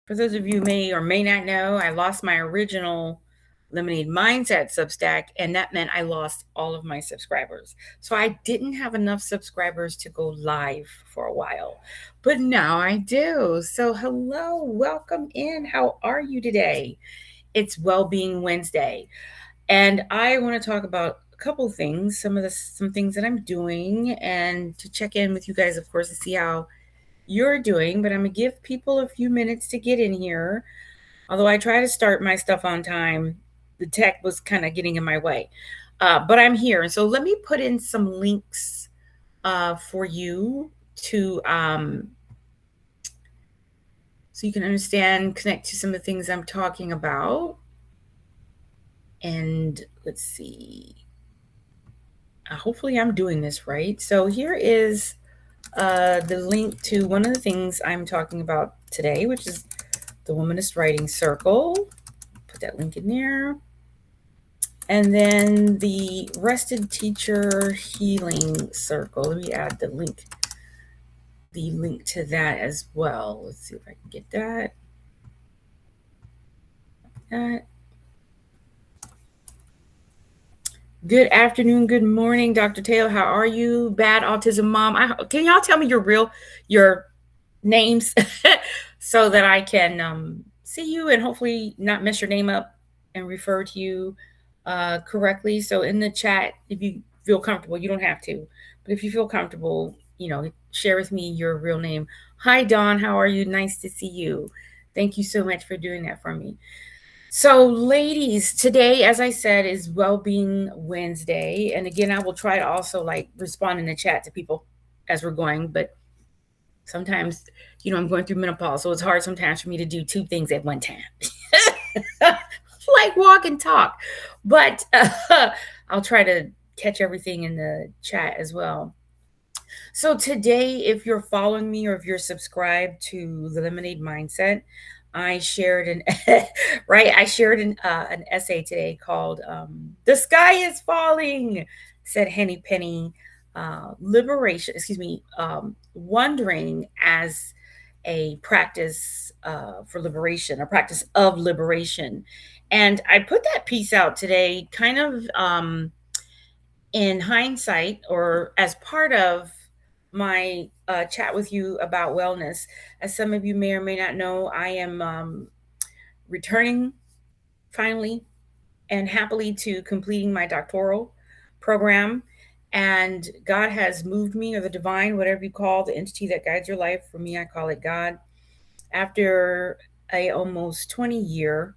For those of you who may or may not know, I lost my original Lemonade Mindset Substack, and that meant I lost all of my subscribers. So I didn't have enough subscribers to go live for a while, but now I do. So hello, welcome in. How are you today? It's Wellbeing Wednesday, and I want to talk about a couple things, some things that I'm doing, and to check in with you guys, of course, to see how you're doing. But I'm gonna give people a few minutes to get in here. Although I try to start my stuff on time, the tech was kind of getting in my way. But I'm here. And so let me put in some links for you to so you can understand, connect to some of the things I'm talking about. And let's see. Hopefully I'm doing this right. So here is the link to one of the things I'm talking about today, which is the Womanist Writing Circle. Put that link in there. And then the Rested Teacher Healing Circle. Let me add the link to that as well. Let's see if I can get that. Good afternoon, good morning, Dr. Taylor. How are you? Bad Autism Mom. Can y'all tell me your names so that I can see you and hopefully not mess your name up and refer to you correctly. So in the chat, if you feel comfortable, you don't have to, but if you feel comfortable, share with me your real name. Hi, Dawn. How are you? Nice to see you. Thank you so much for doing that for me. So, ladies, today, as I said, is Wellbeing Wednesday. And again, I will try to also respond in the chat to people as we're going. But sometimes, I'm going through menopause. So it's hard sometimes for me to do two things at one time. Like walk and talk. But I'll try to catch everything in the chat as well. So today, if you're following me or if you're subscribed to the Lemonade Mindset, I shared an essay today called "The Sky is Falling," said Henny Penny. Wondering as a practice for liberation, a practice of liberation. And I put that piece out today kind of in hindsight, or as part of my chat with you about wellness. As some of you may or may not know, I am returning finally and happily to completing my doctoral program. And God has moved me, or the divine, whatever you call the entity that guides your life. For me, I call it God. After a almost 20-year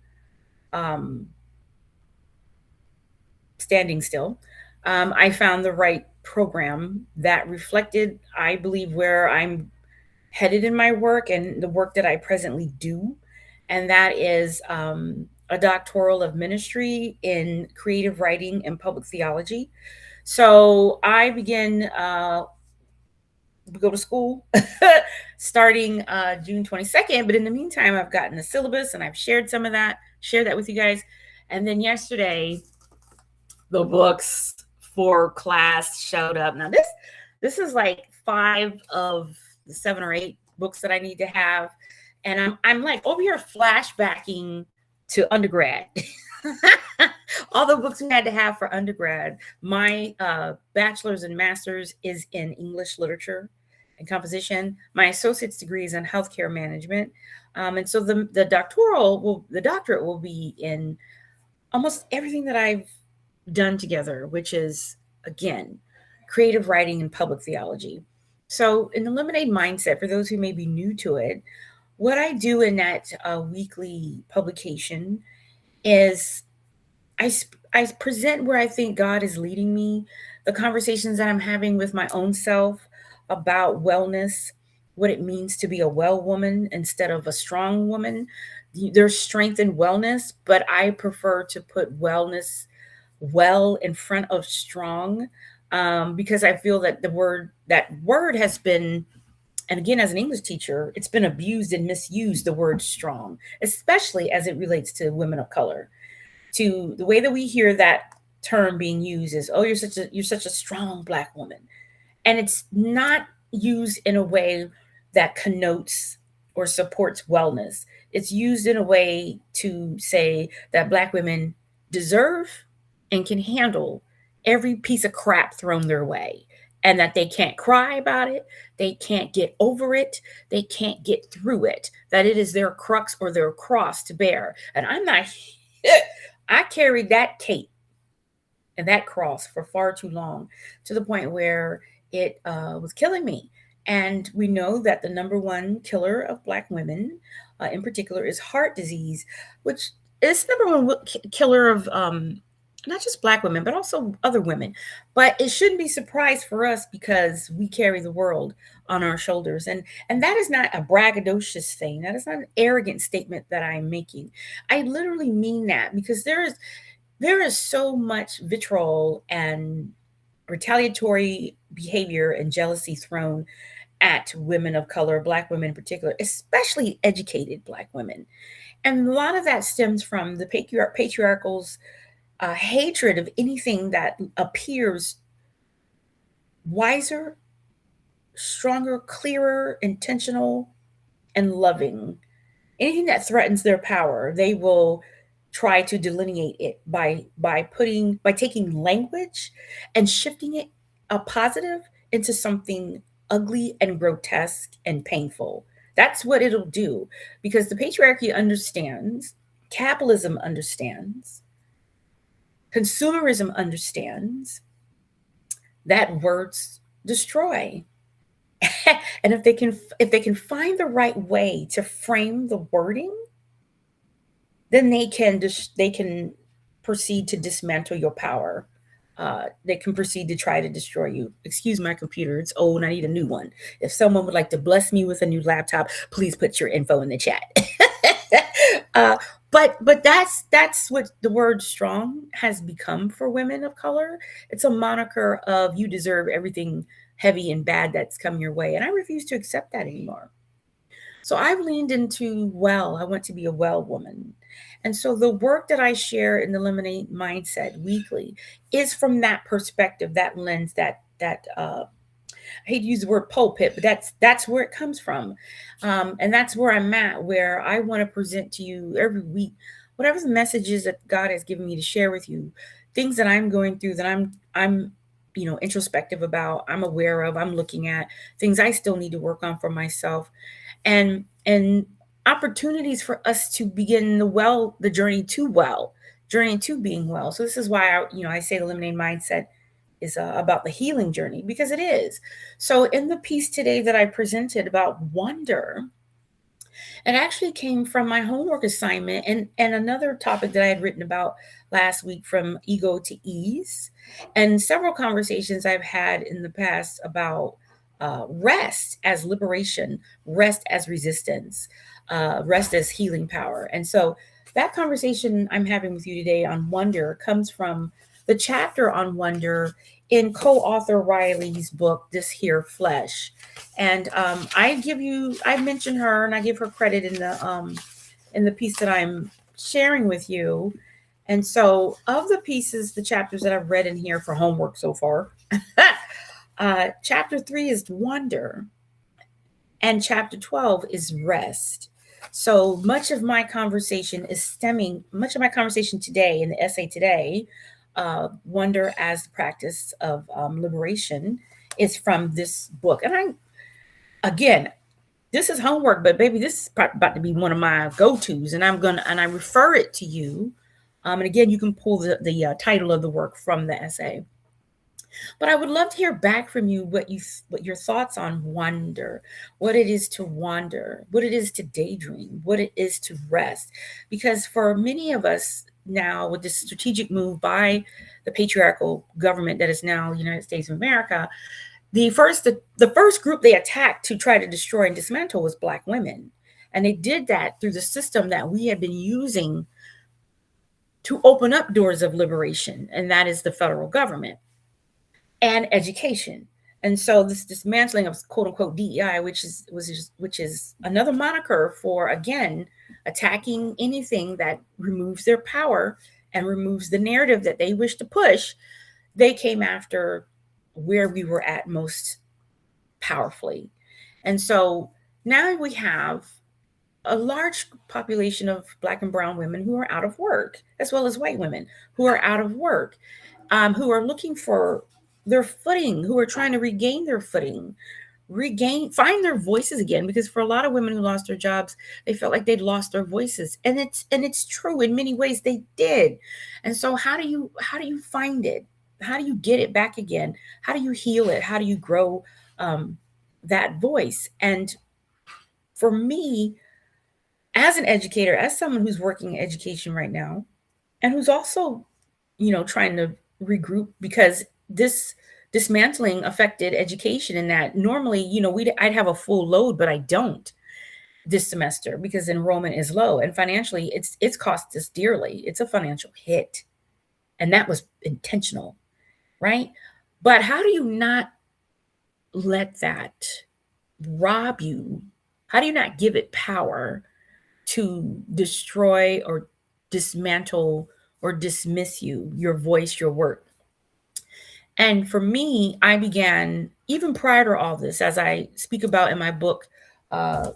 standing still, I found the right program that reflected, I believe, where I'm headed in my work and the work that I presently do. And that is a doctoral of ministry in creative writing and public theology. So I began go to school starting June 22nd. But in the meantime, I've gotten the syllabus and I've shared that with you guys. And then yesterday, the books for class showed up. Now this is like 5 of the 7 or 8 books that I need to have. And I'm like over here flashbacking to undergrad. All the books we had to have for undergrad. My bachelor's and master's is in English literature and composition. My associate's degree is in healthcare management. And so the doctorate will be in almost everything that I've done together, which is, again, creative writing and public theology. So in the Lemonade Mindset, for those who may be new to it, what I do in that weekly publication is I present where I think God is leading me, the conversations that I'm having with my own self about wellness, what it means to be a well woman instead of a strong woman. There's strength in wellness, but I prefer to put wellness well in front of strong, because I feel that that word has been, and again, as an English teacher, it's been abused and misused, the word strong, especially as it relates to women of color. To the way that we hear that term being used is, oh, you're such a strong Black woman. And it's not used in a way that connotes or supports wellness. It's used in a way to say that Black women deserve and can handle every piece of crap thrown their way, and that they can't cry about it, they can't get over it, they can't get through it, that it is their crux or their cross to bear. And I'm not, I carried that cape and that cross for far too long, to the point where it was killing me. And we know that the number one killer of Black women, in particular, is heart disease, which is number one killer of not just Black women, but also other women. But it shouldn't be surprise for us because we carry the world on our shoulders. And that is not a braggadocious thing. That is not an arrogant statement that I'm making. I literally mean that, because there is so much vitriol and retaliatory behavior and jealousy thrown at women of color, Black women in particular, especially educated Black women. And a lot of that stems from the patriarchal's hatred of anything that appears wiser, stronger, clearer, intentional, and loving. Anything that threatens their power, they will try to delineate it by taking language and shifting it a positive into something ugly and grotesque and painful. That's what it'll do, because the patriarchy understands, capitalism understands, consumerism understands that words destroy. And if they can find the right way to frame the wording, then they can proceed to dismantle your power. They can proceed to try to destroy you. Excuse my computer; it's old, and I need a new one. If someone would like to bless me with a new laptop, please put your info in the chat. uh, but that's what the word "strong" has become for women of color. It's a moniker of you deserve everything heavy and bad that's come your way, and I refuse to accept that anymore. So I've leaned into well, I want to be a well woman. And so the work that I share in the Lemonade Mindset weekly is from that perspective, that lens, that I hate to use the word pulpit, but that's where it comes from, and that's where I'm at. Where I want to present to you every week, whatever the messages that God has given me to share with you, things that I'm going through, that I'm introspective about, I'm aware of, I'm looking at things I still need to work on for myself, and opportunities for us to begin the journey to being well. So this is why I say the Lemonade Mindset is about the healing journey, because it is. So in the piece today that I presented about wonder, it actually came from my homework assignment, and another topic that I had written about last week, from ego to ease, and several conversations I've had in the past about rest as liberation, rest as resistance, rest as healing power. And so that conversation I'm having with you today on wonder comes from the chapter on wonder in co-author Riley's book, This Here Flesh. And I mention her and I give her credit in the piece that I'm sharing with you. And so, of the pieces, the chapters that I've read in here for homework so far, chapter 3 is wonder, and chapter 12 is rest. So much of my conversation today in the essay today, wonder as the practice of liberation, is from this book. And again, this is homework, but baby, this is about to be one of my go-tos, and I refer it to you. And again, you can pull the title of the work from the essay. But I would love to hear back from you what your thoughts on wonder, what it is to wander, what it is to daydream, what it is to rest. Because for many of us now, with this strategic move by the patriarchal government that is now the United States of America, the first group they attacked to try to destroy and dismantle was Black women. And they did that through the system that we have been using to open up doors of liberation, and that is the federal government and education. And so this dismantling of quote unquote DEI, which is another moniker for, again, attacking anything that removes their power and removes the narrative that they wish to push, they came after where we were at most powerfully. And so now we have a large population of Black and brown women who are out of work, as well as white women who are out of work, who are looking for their footing, who are trying to regain their footing, find their voices again. Because for a lot of women who lost their jobs, they felt like they'd lost their voices, and it's true in many ways they did. And so how do you find it? How do you get it back again? How do you heal it? How do you grow um, that voice? And for me, as an educator, as someone who's working in education right now, and who's also, trying to regroup, because this dismantling affected education, in that normally, I'd have a full load, but I don't this semester because enrollment is low, and financially it's cost us dearly. It's a financial hit, and that was intentional, right? But how do you not let that rob you? How do you not give it power to destroy or dismantle or dismiss your voice, your work? And for me, I began, even prior to all this, as I speak about in my book,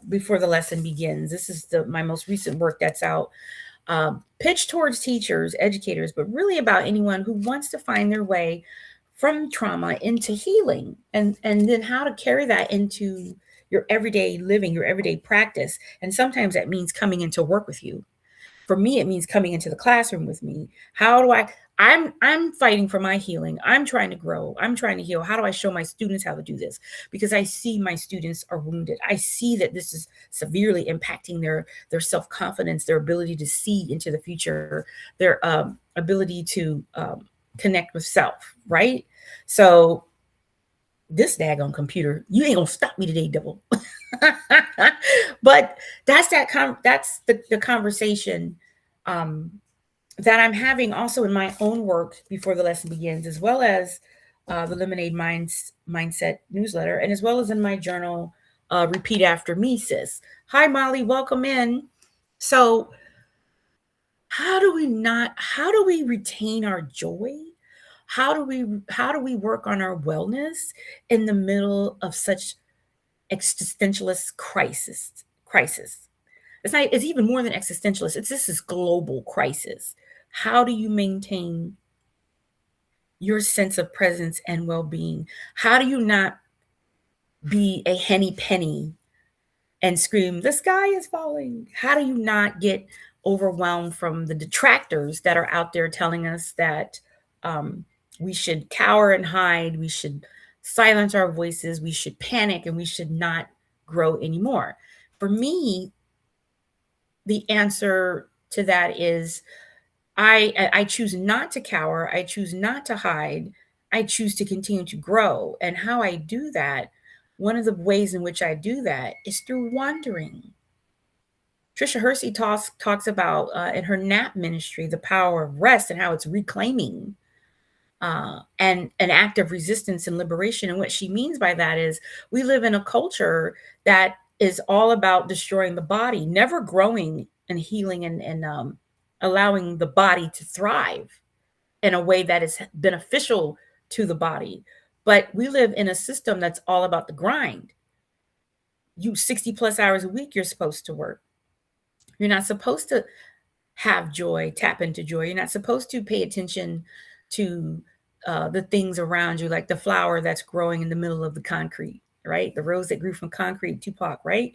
Before the Lesson Begins. This is my most recent work that's out, pitched towards teachers, educators, but really about anyone who wants to find their way from trauma into healing, and then how to carry that into your everyday living, your everyday practice. And sometimes that means coming into work with you. For me, it means coming into the classroom with me. How do I'm fighting for my healing. I'm trying to grow. I'm trying to heal. How do I show my students how to do this? Because I see my students are wounded. I see that this is severely impacting their self-confidence, their ability to see into the future, their ability to connect with self, right? So this daggone computer, you ain't gonna stop me today, devil. But that's that's the conversation um, that I'm having also in my own work before the lesson begins, as well as the Lemonade Mindset newsletter, and as well as in my journal, Repeat After Me, Sis. Hi, Molly, welcome in. So, how do we retain our joy? How do we work on our wellness in the middle of such existentialist crisis? It's even more than existentialist. This is global crisis. How do you maintain your sense of presence and well-being? How do you not be a henny penny and scream, the sky is falling? How do you not get overwhelmed from the detractors that are out there telling us that um, we should cower and hide, we should silence our voices, we should panic, and we should not grow anymore? For me, the answer to that is I choose not to cower. I choose not to hide. I choose to continue to grow. And how I do that, one of the ways in which I do that is through wandering. Trisha Hersey talks about in her nap ministry the power of rest and how it's reclaiming and an act of resistance and liberation. And what she means by that is we live in a culture that is all about destroying the body, never growing and healing and allowing the body to thrive in a way that is beneficial to the body. But we live in a system that's all about the grind. You 60 plus hours a week, you're supposed to work. You're not supposed to have joy, tap into joy. You're not supposed to pay attention to the things around you, like the flower that's growing in the middle of the concrete, right? The rose that grew from concrete, Tupac, right?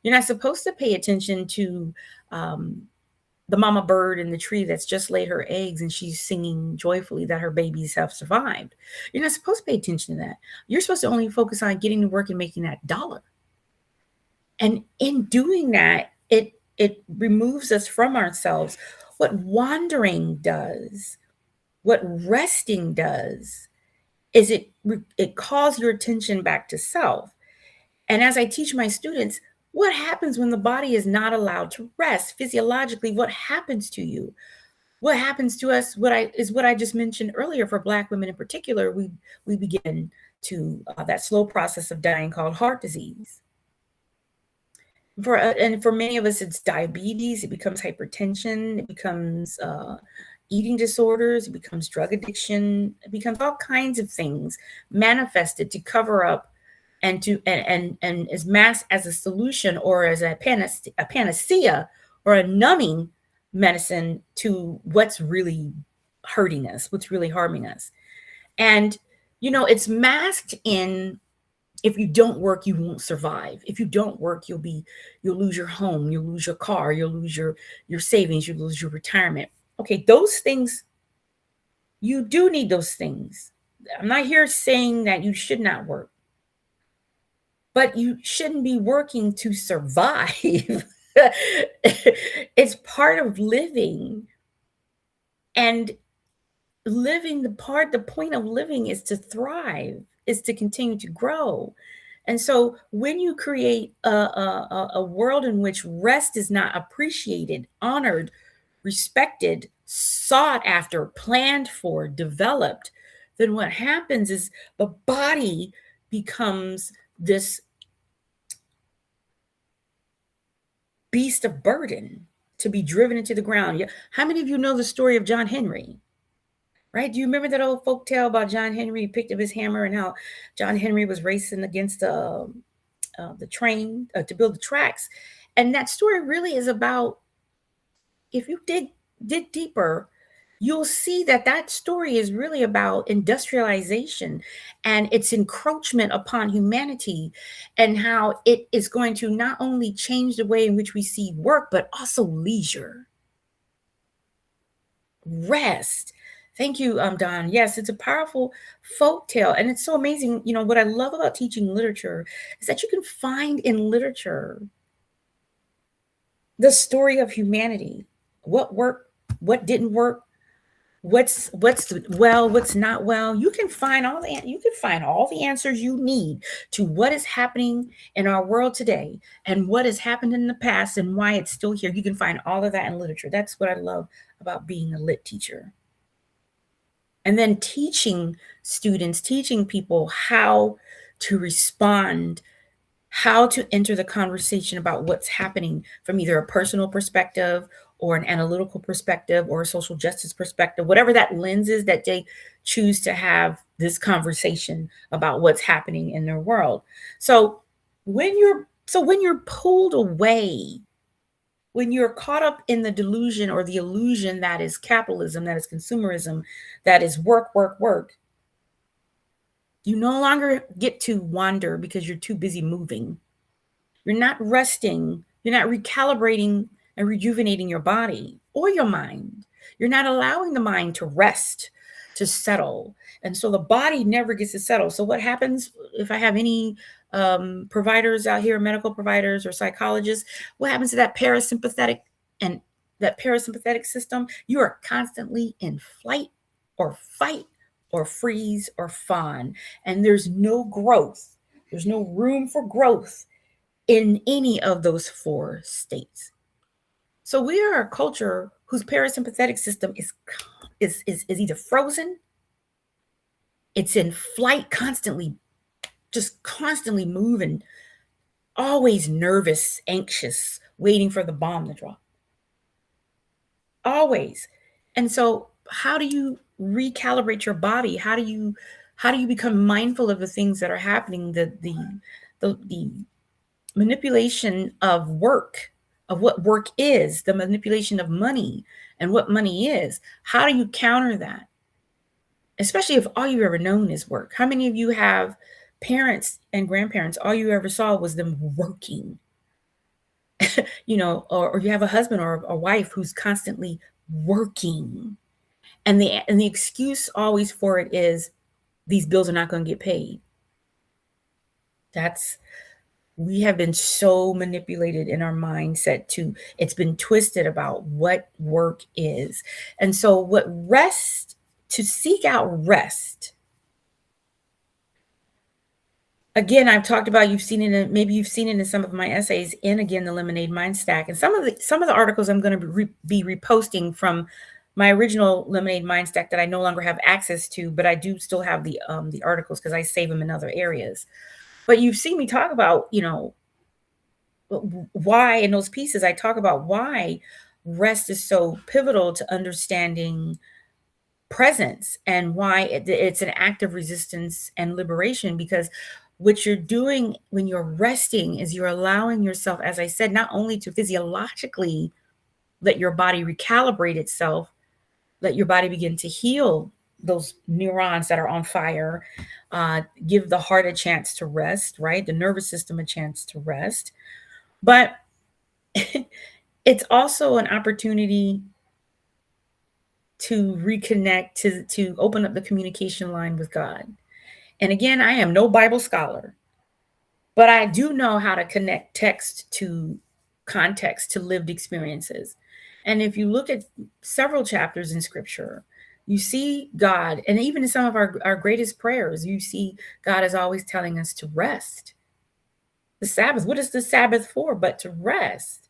You're not supposed to pay attention to the mama bird in the tree that's just laid her eggs and she's singing joyfully that her babies have survived. You're not supposed to pay attention to that. You're supposed to only focus on getting to work and making that dollar. And in doing that, it removes us from ourselves. What wandering does, what resting does, is it calls your attention back to self. And as I teach my students, what happens when the body is not allowed to rest physiologically? What happens to you? What happens to us? What I just mentioned earlier. For Black women in particular, we begin to that slow process of dying called heart disease. And for many of us, it's diabetes. It becomes hypertension. It becomes eating disorders. It becomes drug addiction. It becomes all kinds of things manifested to cover up and is masked as a solution or as a panacea or a numbing medicine to what's really hurting us, what's really harming us. And it's masked in, if you don't work, you won't survive. If you don't work, you'll lose your home, you'll lose your car, you'll lose your savings, you'll lose your retirement. Okay, those things, you do need those things. I'm not here saying that you should not work, but you shouldn't be working to survive. It's part of living. And the point of living is to thrive, is to continue to grow. And so when you create a world in which rest is not appreciated, honored, respected, sought after, planned for, developed, then what happens is the body becomes this beast of burden to be driven into the ground. How many of you know the story of John Henry? Right? Do you remember that old folk tale about John Henry? He picked up his hammer and how John Henry was racing against the train to build the tracks. And that story really is about, if you dig deeper, you'll see that story is really about industrialization and its encroachment upon humanity, and how it is going to not only change the way in which we see work, but also leisure, rest. Thank you, Don. Yes, it's a powerful folk tale. And it's so amazing. What I love about teaching literature is that you can find in literature the story of humanity. What worked, what didn't work, what's well, what's not well. You can find all the answers you need to what is happening in our world today and what has happened in the past and why it's still here. You can find all of that in literature. That's what I love about being a lit teacher. And then teaching students, teaching people how to respond, how to enter the conversation about what's happening from either a personal perspective or an analytical perspective or a social justice perspective, whatever that lens is that they choose to have this conversation about what's happening in their world. So when you're pulled away, when you're caught up in the delusion or the illusion that is capitalism, that is consumerism, that is work, work, work, you no longer get to wander because you're too busy moving. You're not resting. You're not recalibrating and rejuvenating your body or your mind. You're not allowing the mind to rest, to settle. And so the body never gets to settle. So what happens, if I have any providers out here, medical providers or psychologists, what happens to that parasympathetic system? You are constantly in flight or fight or freeze or fawn. And there's no growth. There's no room for growth in any of those four states. So we are a culture whose parasympathetic system is either frozen, it's in flight, constantly moving, always nervous, anxious, waiting for the bomb to drop. Always. And so how do you recalibrate your body? How do you become mindful of the things that are happening, the manipulation of work, of what work is, the manipulation of money and what money is? How do you counter that? Especially if all you ever known is work. How many of you have parents and grandparents, all you ever saw was them working? Or you have a husband or a wife who's constantly working. And the excuse always for it is these bills are not going to get paid. We have been so manipulated in our mindset it's been twisted about what work is. And so to seek out rest. Again, I've talked about, maybe you've seen it in some of my essays in, again, the Lemonade Mind Stack. And some of the articles I'm going to be reposting from my original Lemonade Mind Stack that I no longer have access to, but I do still have the articles because I save them in other areas. But you've seen me talk about, why in those pieces I talk about why rest is so pivotal to understanding presence and why it's an act of resistance and liberation, because What you're doing when you're resting is you're allowing yourself, as I said, not only to physiologically let your body recalibrate itself, let your body begin to heal those neurons that are on fire, give the heart a chance to rest, right? The nervous system a chance to rest. But it's also an opportunity to reconnect, to open up the communication line with God. And again, I am no Bible scholar, but I do know how to connect text to context, to lived experiences. And if you look at several chapters in scripture, you see God, and even in some of our greatest prayers, you see God is always telling us to rest. The Sabbath, what is the Sabbath for but to rest?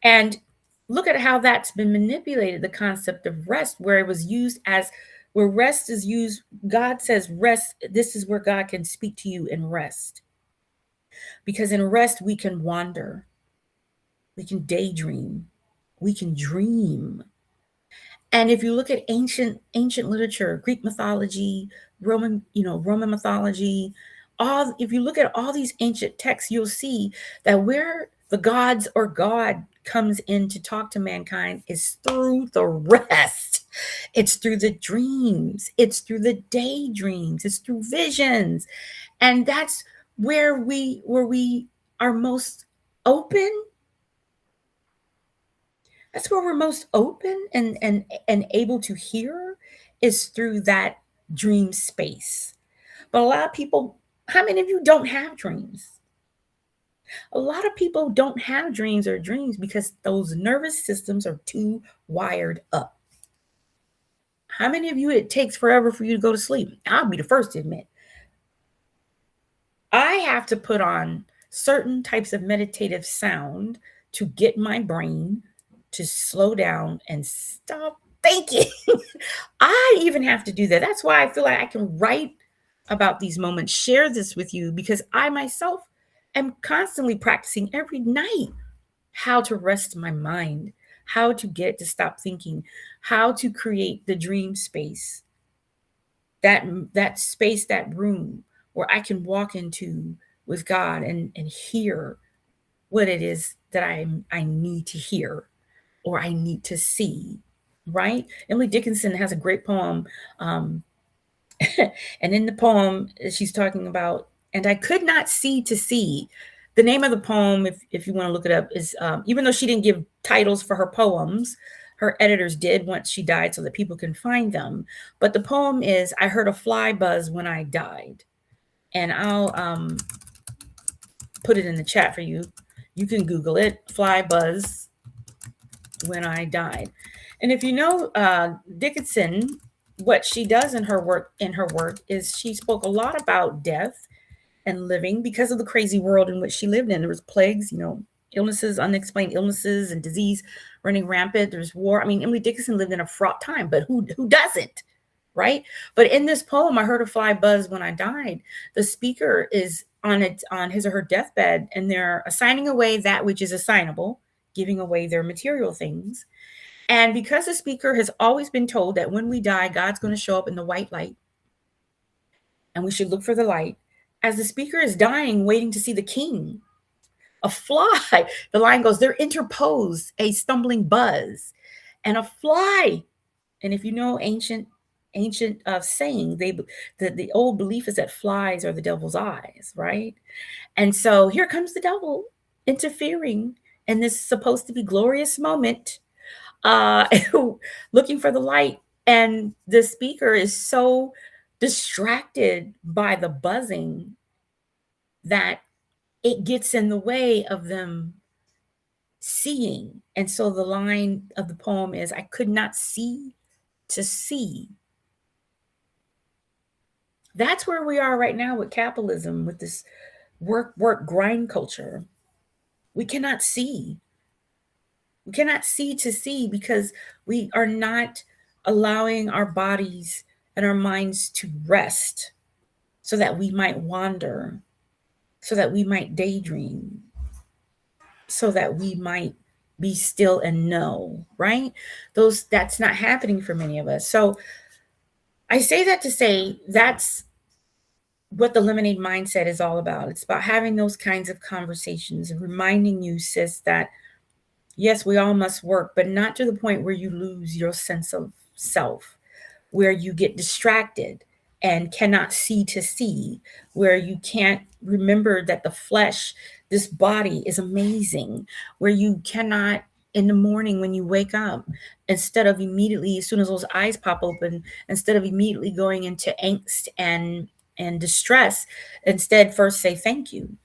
And look at how that's been manipulated, the concept of rest, where it was used as, where rest is used, God says rest, this is where God can speak to you in rest. Because in rest, we can wander, we can daydream, we can dream. And if you look at ancient literature, Greek mythology, Roman mythology, all, if you look at all these ancient texts, you'll see that where the gods or God comes in to talk to mankind is through the rest. It's through the dreams, it's through the daydreams, it's through visions. And that's where we are most open. That's where we're most open and able to hear, is through that dream space. But a lot of people, how many of you don't have dreams? A lot of people don't have dreams or dreams because those nervous systems are too wired up. How many of you, it takes forever for you to go to sleep? I'll be the first to admit. I have to put on certain types of meditative sound to get my brain to slow down and stop thinking. I even have to do that. That's why I feel like I can write about these moments, share this with you, because I myself am constantly practicing every night how to rest my mind, how to get to stop thinking, how to create the dream space, that space, that room where I can walk into with God and hear what it is that I need to hear or I need to see, right? Emily Dickinson has a great poem. And in the poem, she's talking about, and I could not see to see. The name of the poem, if you want to look it up, is even though she didn't give titles for her poems, her editors did once she died so that people can find them. But the poem is, I heard a fly buzz when I died. And I'll put it in the chat for you. You can Google it, fly buzz when I died. And if you know Dickinson, what she does in her work is she spoke a lot about death and living because of the crazy world in which she lived in. There was plagues, illnesses, unexplained illnesses and disease running rampant. There's war. I mean, Emily Dickinson lived in a fraught time, but who doesn't, right? But in this poem, I heard a fly buzz when I died. The speaker is on his or her deathbed, and they're assigning away that which is assignable, giving away their material things. And because the speaker has always been told that when we die, God's going to show up in the white light, and we should look for the light. As the speaker is dying, waiting to see the king, a fly, the line goes, there interposed a stumbling buzz, and a fly. And if you know ancient saying, the old belief is that flies are the devil's eyes, right? And so here comes the devil interfering in this supposed to be glorious moment, looking for the light. And the speaker is so distracted by the buzzing that it gets in the way of them seeing. And so the line of the poem is, I could not see to see. That's where we are right now with capitalism, with this work, grind culture. We cannot see. We cannot see to see because we are not allowing our bodies and our minds to rest so that we might wander, so that we might daydream, so that we might be still and know, right? That's not happening for many of us. So I say that to say that's what the lemonade mindset is all about. It's about having those kinds of conversations and reminding you, sis, that yes, we all must work, but not to the point where you lose your sense of self, where you get distracted and cannot see to see, where you can't remember that the flesh, this body is amazing, where you cannot, in the morning when you wake up, instead of immediately, as soon as those eyes pop open, instead of immediately going into angst and distress, instead first say thank you.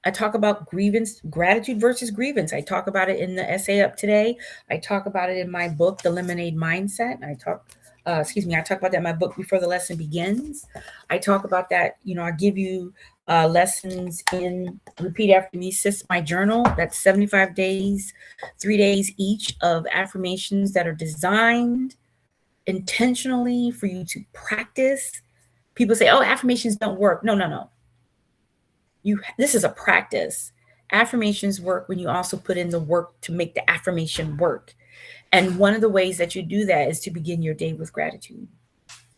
I talk about grievance, gratitude versus grievance. I talk about it in the essay up today. I talk about it in my book, The Lemonade Mindset. I talk about that in my book, Before the Lesson Begins. I talk about that, I give you lessons in Repeat After Me, Sis, my journal. That's 75 days, 3 days each of affirmations that are designed intentionally for you to practice. People say, oh, affirmations don't work. No, no, no. This is a practice. Affirmations work when you also put in the work to make the affirmation work. And one of the ways that you do that is to begin your day with gratitude,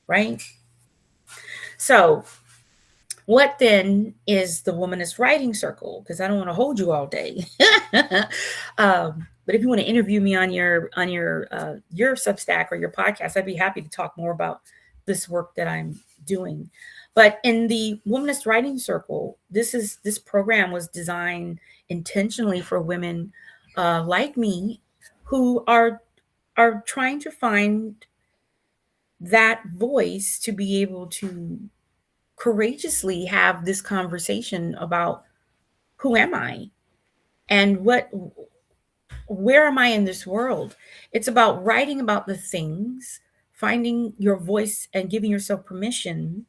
right? So, what then is the Womanist Writing Circle? Because I don't want to hold you all day. But if you want to interview me on your Substack or your podcast, I'd be happy to talk more about this work that I'm doing. But in the Womanist Writing Circle, this program was designed intentionally for women like me who are trying to find that voice to be able to courageously have this conversation about who am I and where am I in this world. It's about writing about the things, finding your voice and giving yourself permission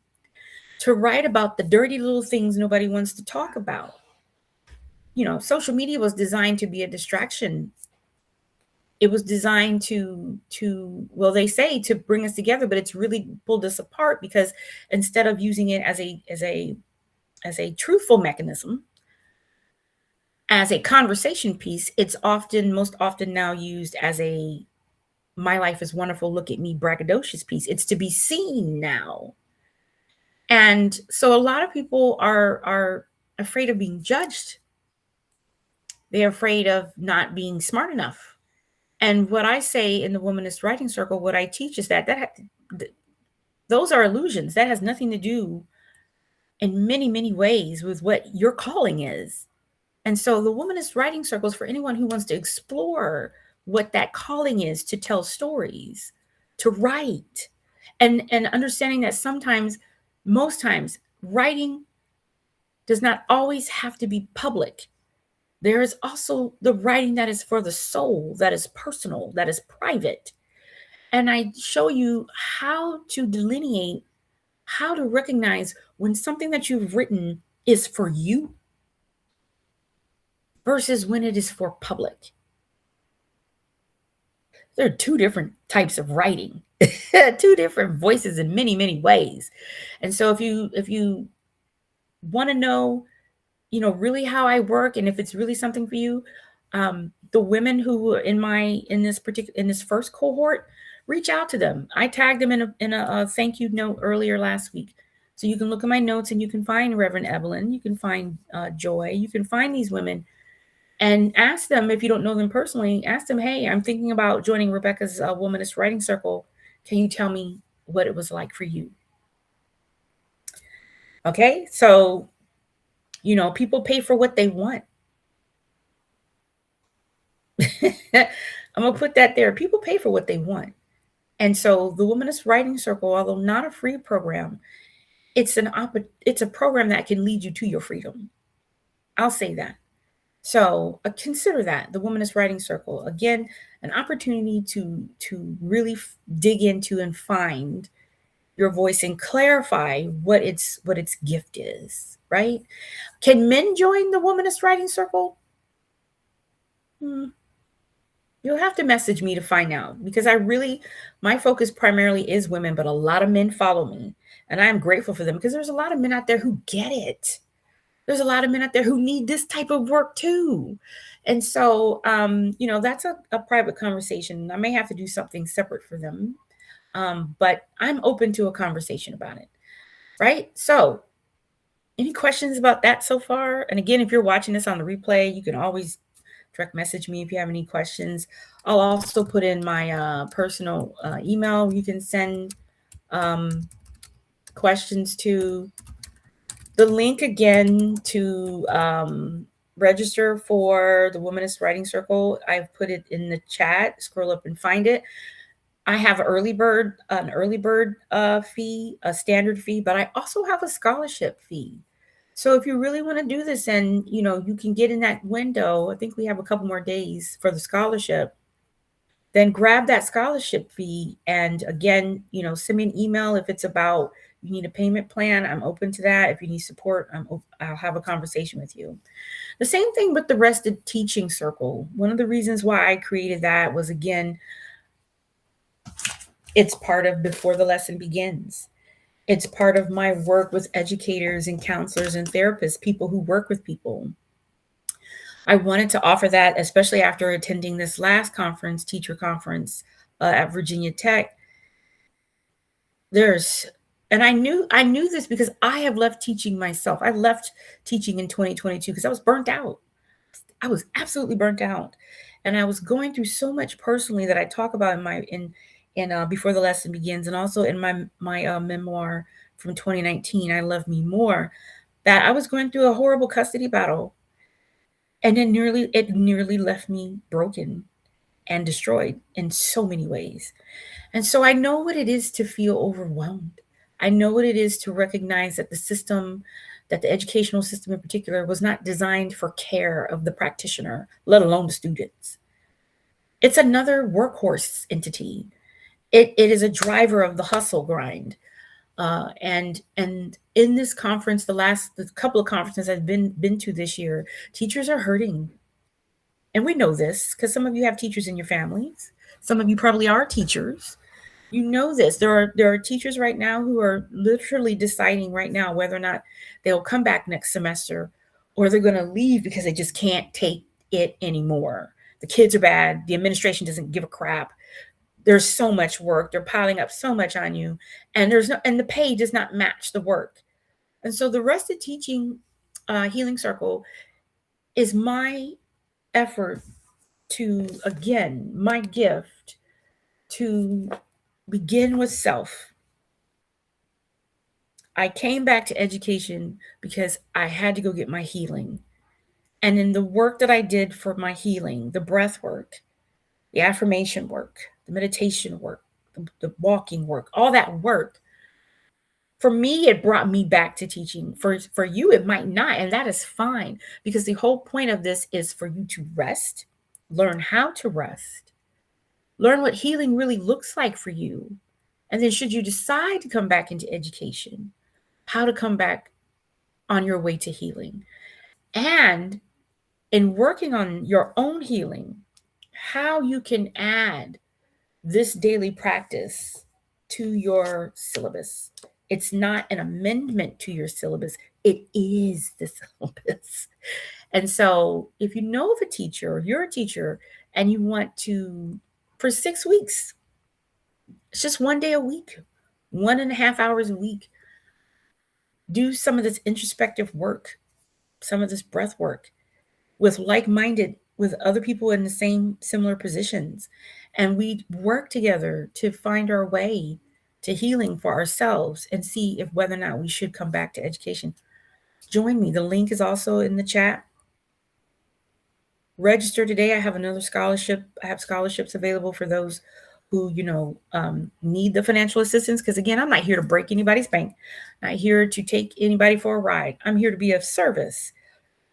to write about the dirty little things nobody wants to talk about. Social media was designed to be a distraction. It was designed to well, they say to bring us together, but it's really pulled us apart, because instead of using it as a truthful mechanism, as a conversation piece, it's most often now used as a my life is wonderful, look at me braggadocious piece. It's to be seen now. And so a lot of people are afraid of being judged. They're afraid of not being smart enough. And what I say in the Womanist Writing Circle, what I teach is that those are illusions. That has nothing to do in many, many ways with what your calling is. And so the Womanist Writing Circle is for anyone who wants to explore what that calling is, to tell stories, to write, and understanding that most times, writing does not always have to be public. There is also the writing that is for the soul, that is personal, that is private. And I show you how to delineate, how to recognize when something that you've written is for you versus when it is for public. There are two different types of writing, two different voices in many, many ways. And so if you want to know, really how I work, and if it's really something for you, the women who were in this first cohort, reach out to them. I tagged them in a thank you note earlier last week. So you can look at my notes and you can find Reverend Evelyn, you can find Joy, you can find these women and ask them, if you don't know them personally, ask them, hey, I'm thinking about joining Rebekah's Womanist Writing Circle. Can you tell me what it was like for you? Okay, so, people pay for what they want. I'm going to put that there. People pay for what they want. And so the Womanist Writing Circle, although not a free program, it's a program that can lead you to your freedom. I'll say that. So consider that, the Womanist Writing Circle. Again, an opportunity to really dig into and find your voice and clarify what its gift is, right? Can men join the Womanist Writing Circle? You'll have to message me to find out, because my focus primarily is women, but a lot of men follow me, and I am grateful for them, because there's a lot of men out there who get it. There's a lot of men out there who need this type of work too. And so, that's a private conversation. I may have to do something separate for them. But I'm open to a conversation about it. Right. So Any questions about that so far? And again, if you're watching this on the replay, you can always direct message me if you have any questions. I'll also put in my personal email. You can send questions to. The link again to register for the Womanist Writing Circle, I've put it in the chat. Scroll up and find it. I have an early bird fee, a standard fee, but I also have a scholarship fee. So if you really want to do this and you can get in that window, I think we have a couple more days for the scholarship, then grab that scholarship fee. And again, send me an email if it's about you need a payment plan. I'm open to that. If you need support, I'll have a conversation with you. The same thing with the Rested Teaching Circle. One of the reasons why I created that was, again, it's part of Before the Lesson Begins. It's part of my work with educators and counselors and therapists, people who work with people. I wanted to offer that, especially after attending this last conference, teacher conference at Virginia Tech. And I knew this because I have left teaching myself. I left teaching in 2022 because I was burnt out. I was absolutely burnt out, and I was going through so much personally that I talk about in Before the Lesson Begins, and also in my memoir from 2019, I Love Me More, that I was going through a horrible custody battle, and it nearly left me broken and destroyed in so many ways. And so I know what it is to feel overwhelmed. I know what it is to recognize that the educational system in particular, was not designed for care of the practitioner, let alone the students. It's another workhorse entity. It is a driver of the hustle grind. And in this conference, the couple of conferences I've been to this year, teachers are hurting. And we know this because some of you have teachers in your families. Some of you probably are teachers. You know this. There are teachers right now who are literally deciding right now whether or not they'll come back next semester, or they're going to leave because they just can't take it anymore. The kids are bad. The administration doesn't give a crap. There's so much work. They're piling up so much on you, and the pay does not match the work. And so the Rested Teaching Healing Circle is my effort to, again, my gift to begin with self. I came back to education because I had to go get my healing. And in the work that I did for my healing, the breath work, the affirmation work, the meditation work, the walking work, all that work, for me, it brought me back to teaching. For you, it might not, and that is fine, because the whole point of this is for you to rest, learn how to rest, learn what healing really looks like for you. And then should you decide to come back into education, how to come back on your way to healing. And in working on your own healing, how you can add this daily practice to your syllabus. It's not an amendment to your syllabus, it is the syllabus. And so if you know of a teacher, or you're a teacher, and you want to, for 6 weeks, it's just 1 day a week, 1.5 hours a week, do some of this introspective work, some of this breath work with with other people in the same similar positions. And we work together to find our way to healing for ourselves and see if whether or not we should come back to education. Join me. The link is also in the chat. Register today. I have another scholarship. I have scholarships available for those who, need the financial assistance. Because again, I'm not here to break anybody's bank. I'm not here to take anybody for a ride. I'm here to be of service.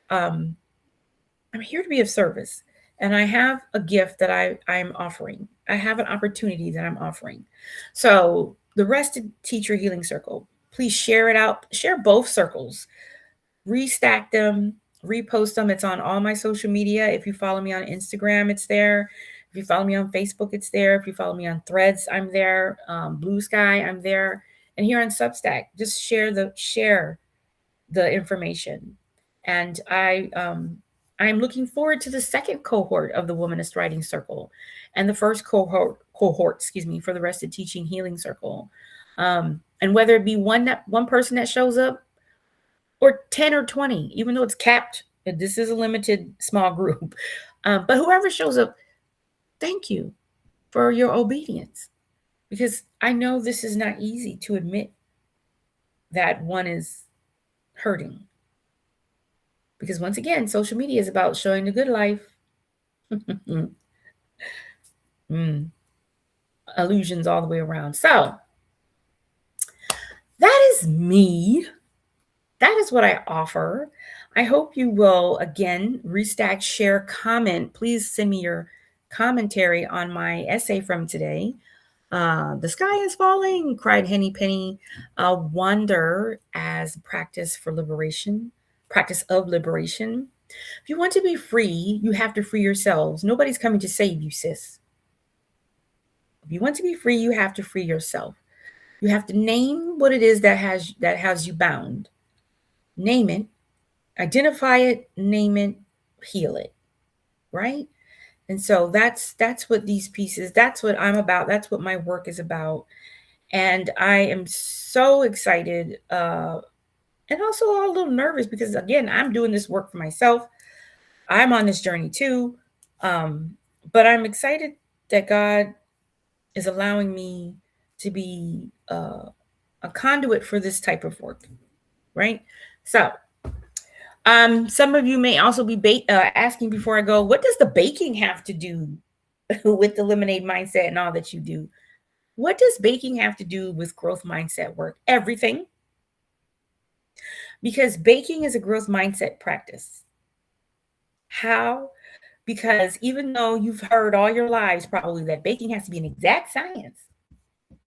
I'm here to be of service. And I have a gift that I'm offering. I have an opportunity that I'm offering. So the Rested Teacher Healing Circle, please share it out. Share both circles. Restack them. Repost them. It's on all my social media. If you follow me on Instagram, it's there. If you follow me on Facebook, it's there. If you follow me on Threads, I'm there. Blue Sky, I'm there. And here on Substack, just share the information. And I'm looking forward to the second cohort of the Womanist Writing Circle, and the first cohort, for the Rested Teaching Healing Circle. And whether it be one person that shows up, or 10 or 20, even though it's capped. This is a limited small group. But whoever shows up, thank you for your obedience, because I know this is not easy to admit that one is hurting. Because once again, social media is about showing the good life. Mm, illusions all the way around. So that is me. That is what I offer. I hope you will, again, restack, share, comment. Please send me your commentary on my essay from today. The sky is falling, cried Henny Penny. Wonder as practice for liberation, practice of liberation. If you want to be free, you have to free yourselves. Nobody's coming to save you, sis. If you want to be free, you have to free yourself. You have to name what it is that has you bound. Name it, identify it, name it, heal it, right? And so that's what these pieces, that's what I'm about, that's what my work is about. And I am so excited, and also a little nervous, because again, I'm doing this work for myself. I'm on this journey too. But I'm excited that God is allowing me to be a conduit for this type of work, right? So some of you may also be asking before I go, what does the baking have to do with the lemonade mindset and all that you do? What does baking have to do with growth mindset work? Everything. Because baking is a growth mindset practice. How? Because even though you've heard all your lives probably that baking has to be an exact science,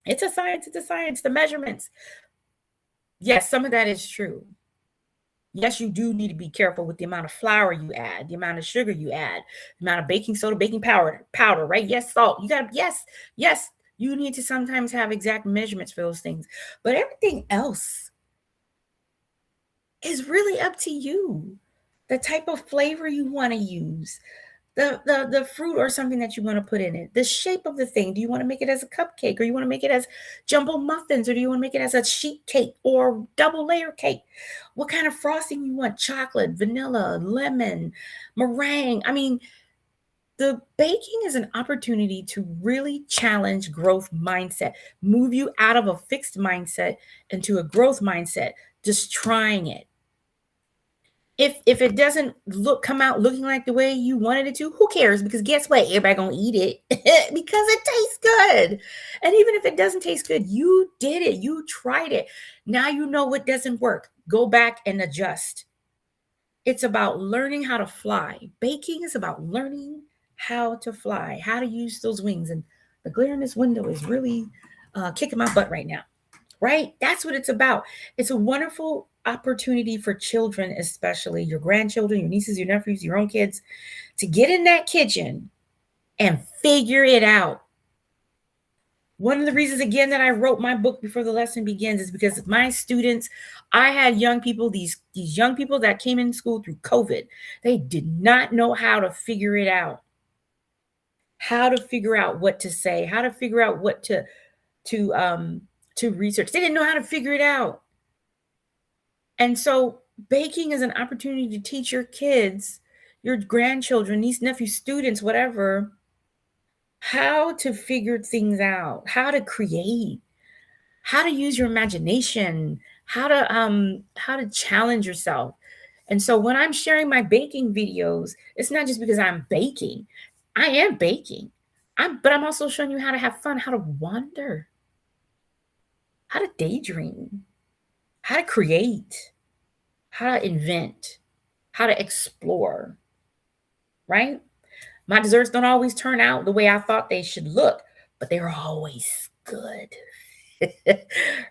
it's a science, it's a science, the measurements. Yes, some of that is true. Yes, you do need to be careful with the amount of flour you add, the amount of sugar you add, the amount of baking soda, baking powder, right? Yes, salt. You got to, yes, you need to sometimes have exact measurements for those things. But everything else is really up to you. The type of flavor you want to use, the fruit or something that you want to put in it, the shape of the thing. Do you want to make it as a cupcake, or you want to make it as jumbo muffins, or do you want to make it as a sheet cake or double layer cake? What kind of frosting you want? Chocolate, vanilla, lemon, meringue. I mean, the baking is an opportunity to really challenge growth mindset, move you out of a fixed mindset into a growth mindset, just trying it. If it doesn't come out looking like the way you wanted it to, who cares? Because guess what? Everybody gonna eat it because it tastes good. And even if it doesn't taste good, you did it. You tried it. Now you know what doesn't work. Go back and adjust. It's about learning how to fly. Baking is about learning how to fly, how to use those wings. And the glare in this window is really kicking my butt right now, right? That's what it's about. It's a wonderful opportunity for children, especially your grandchildren, your nieces, your nephews, your own kids, to get in that kitchen and figure it out. One of the reasons, again, that I wrote my book before the lesson begins is because my students, I had young people, these young people that came in school through COVID, they did not know how to figure it out. How to figure out what to say, how to figure out what to research. They didn't know how to figure it out. And so baking is an opportunity to teach your kids, your grandchildren, niece, nephew, students, whatever, how to figure things out, how to create, how to use your imagination, how to challenge yourself. And so when I'm sharing my baking videos, it's not just because I'm baking. I am baking. But I'm also showing you how to have fun, how to wander, how to daydream, how to create, how to invent, how to explore, right? My desserts don't always turn out the way I thought they should look, but they're always good.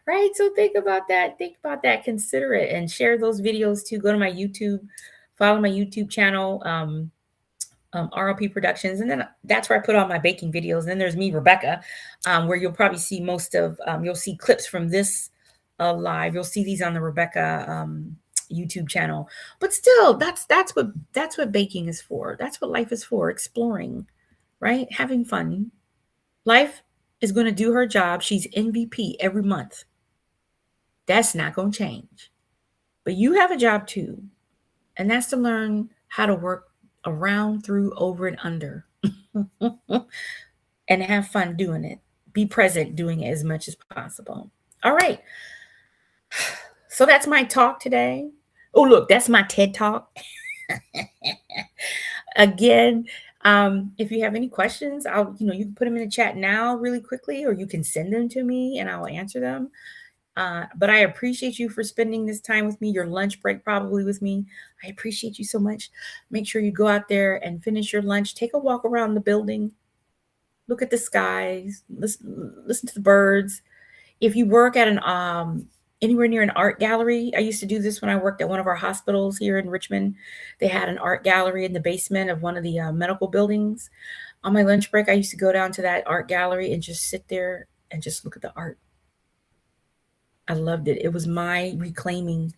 Right? So think about that. Think about that. Consider it and share those videos too. Go to my YouTube, follow my YouTube channel, RLP Productions. And then that's where I put all my baking videos. And then there's me, Rebekah, where you'll probably see most of, you'll see clips from this live. You'll see these on the Rebekah YouTube channel. But still, that's what baking is for. That's what life is for, exploring, right? Having fun. Life is going to do her job. She's MVP every month. That's not going to change. But you have a job too, and that's to learn how to work around, through, over, and under, and have fun doing it. Be present doing it as much as possible. All right. So that's my talk today. Oh, look, that's my TED talk. Again, if you have any questions, you can put them in the chat now really quickly, or you can send them to me and I will answer them. But I appreciate you for spending this time with me, your lunch break probably with me. I appreciate you so much. Make sure you go out there and finish your lunch. Take a walk around the building. Look at the skies. Listen to the birds. If you work at an anywhere near an art gallery, I used to do this when I worked at one of our hospitals here in Richmond. They had an art gallery in the basement of one of the medical buildings. On my lunch break, I used to go down to that art gallery and just sit there and just look at the art. I loved it. It was my reclaiming,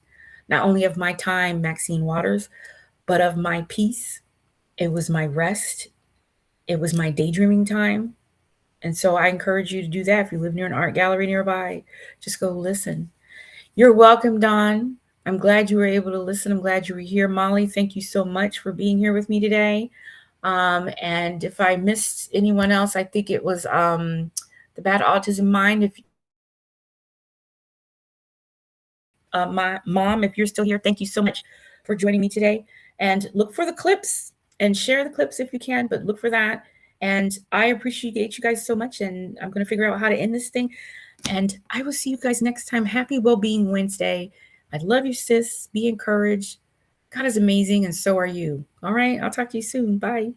not only of my time, Maxine Waters, but of my peace. It was my rest. It was my daydreaming time. And so I encourage you to do that. If you live near an art gallery nearby, just go listen. You're welcome, Dawn. I'm glad you were able to listen. I'm glad you were here. Molly, thank you so much for being here with me today. And if I missed anyone else, I think it was the Bad Autism Mind. If my mom, if you're still here, thank you so much for joining me today. And look for the clips and share the clips if you can, but look for that. And I appreciate you guys so much. And I'm going to figure out how to end this thing. And I will see you guys next time. Happy Wellbeing Wednesday. I love you, sis. Be encouraged. God is amazing, and so are you. All right. I'll talk to you soon. Bye.